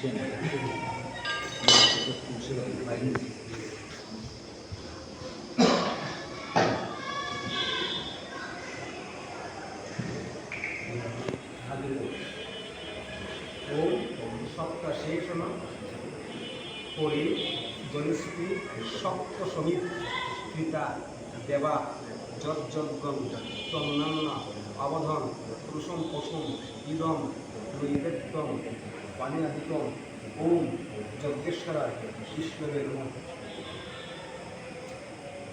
সপ্তাশেষণ পরি গণস্তি সপ্ত সমিত কৃতা দেবা যজ্ঞম তন্নান্ন অবধন পুরুষম পশুম ইদম নৈবেদ্যম পানীয়াদিকম ওম যজ্ঞেশ্বরায় কৃষ্ণের নমঃ।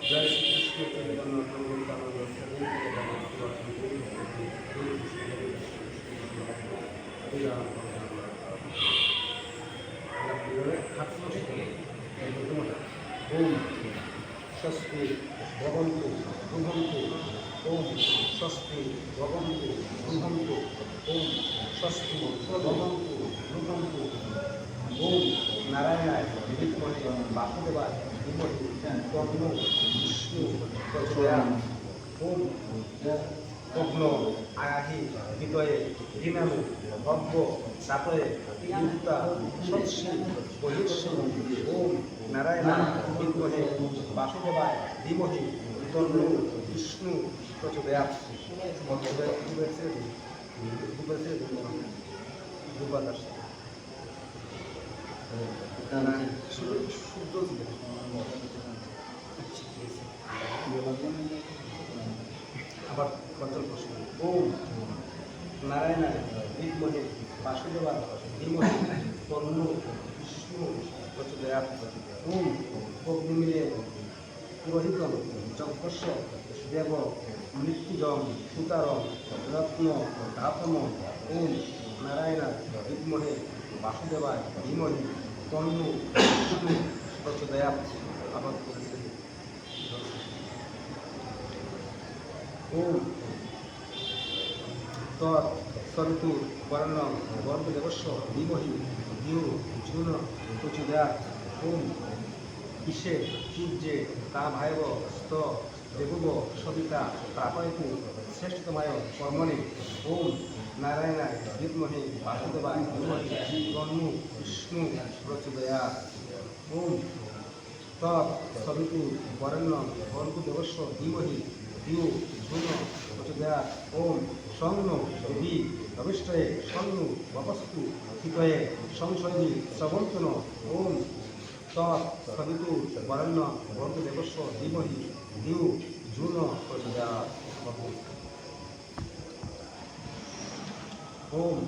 জয় শ্রীকৃষ্ণ চৈতন্য প্রভু ওম স্বস্তি ভবন্তু ব্রুভন্তু ওম স্বস্তি ভবন্তু ব্রুভন্তু ওম স্বস্তি ভবন্তু ব্রুভন্তু ওম নারায়ণায় বিদ্মহে বাসুদেবায় ধীমহি তন্নো বিষ্ণু প্রচোদয়াৎ। ওম অগ্ন আয়াহি বিতয়ে ধীনানু ভব্য সাতয়ে বিদ্যুতা সৎসি বহির্ষি। ওম নারায়ণায় বিদ্মহে বাসুদেবায় ধীমহি তন্নো বিষ্ণু প্রচোদয়াৎ। আবার পঞ্চম প্রশ্ন। ওম নারায়ণায় বিদ্মহে বাসুদেবায় ধীমহি তন্নো বিষ্ণু প্রচোদয়াৎ। ওম অগ্নিমিলে পুরোহিতম যজ্ঞস্য দেব মৃত্যুজম সুতারম রত্ন ধাতম। ওম নারায়ণায় বিদ্মহে বাসুদেবায় ধীমহি তন্নো বিষ্ণু প্রচোদয়াৎ। আবার ওম তৎসবিতু বর্ণম গর্ভদেবস্য ধীমহি ধিয়ো যুন প্রচোদয়াৎ। ওম ঈশে সূর্যে তা ভাইব স্ত দেবুব সবিতা প্রাপয়তু শ্রেষ্ঠতমায় কর্মণি। ওম নারায়ণায় বিদ্মহে বাসুদেবায় ধীমহি তন্নো বিষ্ণু প্রচোদয়াৎ। ওম তৎসবিতু বরেণ্যম ভর্গদেবস্য ধীমহি ধিয়ো যুন প্রচোদয়াৎ। ওম সন্ন দেবী রবিষ্টয়ে সন্নু বপস্তু হিতয়ে সংশয়ী শ্রবন্তন। ওম তৎসবিতু বরেণ্য ভর্গদেবস্য ধীমহি ধিয়ো যুন প্রচোদয়াৎ। ওম